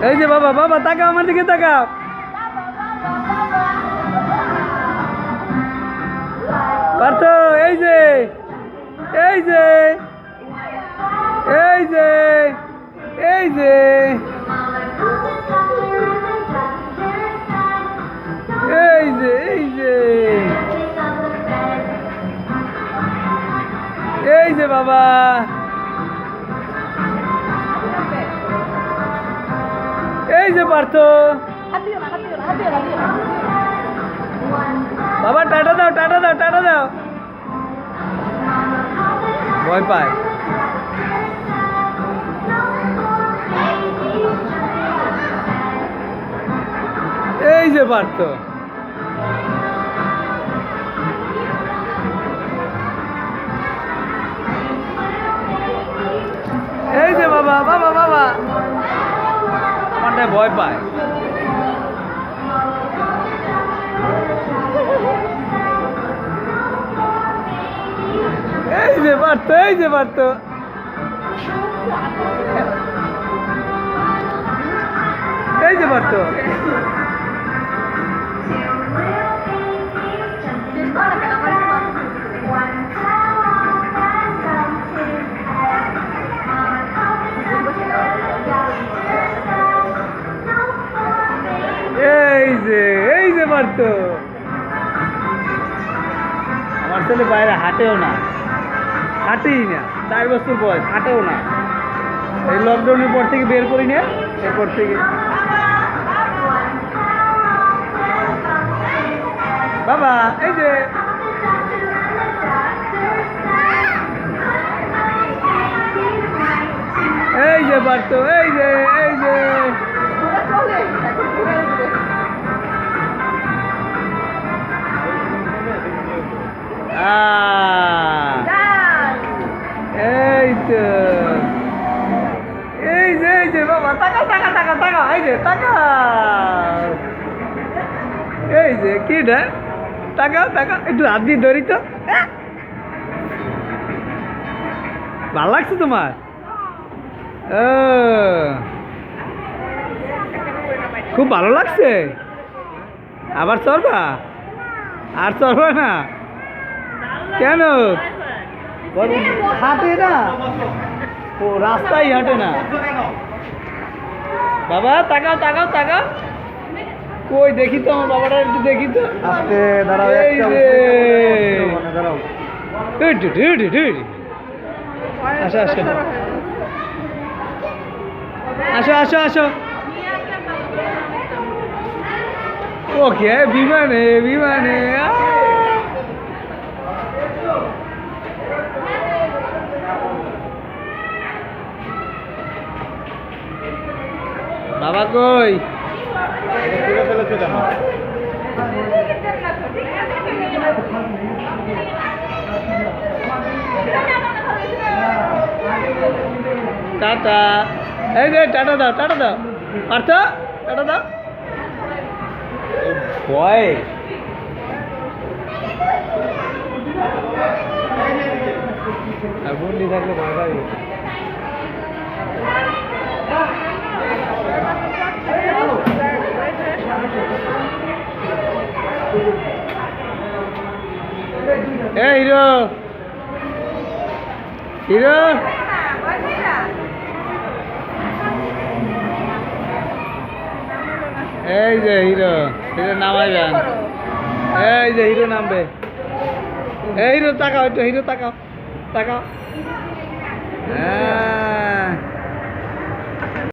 এই যে বাবা বাবা তাকাও আমার দিকে তাকাও পার্থ এই যে এই যে এই যে এই যে এই যে এই যে এই যে বাবা এই যে পার্থ বাবা টাটা দাও টাটা দাও টাটা দাও ভয় পায় এই যে পার্থ এই যে বাবা বাবা বাবা আমারটা ভয় পায় এই যে পার্থ এই যে পার্থ এই যে পার্থ এই যে পার্থ আমার ছেলে বাইরে হাঁটেও না হাঁটেই না 4 বছর বয়স হাঁটেও না এই লকডাউনের পর থেকে বের করি না এরপর থেকে বাবা এই যে এই যে পার্থ এই যে এই যে এই তো এই যে বাবা তাকাও তাকাও তাকাও তাকাও এই যে তাকাও এই যে কি রে তাকাও তাকাও একটু হাত দিয়ে ধরি তো ভালো লাগছে তোমার খুব ভালো লাগছে আবার চলবা আর চলবা না কেন হাঁটে না ও রাস্তায় হাঁটে না বাবা তাকাও তাকাও তাকাও কই দেখি তো আমার বাবাটা একটু দেখি তো আস্তে দাঁড়াও এই যে দাঁড়াও আসো আসো আসো আসো আসো ওকে বিমানে বিমানে বাবা কই টাটা এই যে টাটা দাও পার্থ টাটা দাও ভয় আর বন্দি থাকলে ভয় পাবি এ হিরো হিরো এই যে হিরো হিরো নামাইবেন এই যে হিরো নামবে এই হিরো তাকাও একটু হিরো তাকাও তাকাও হ্যাঁ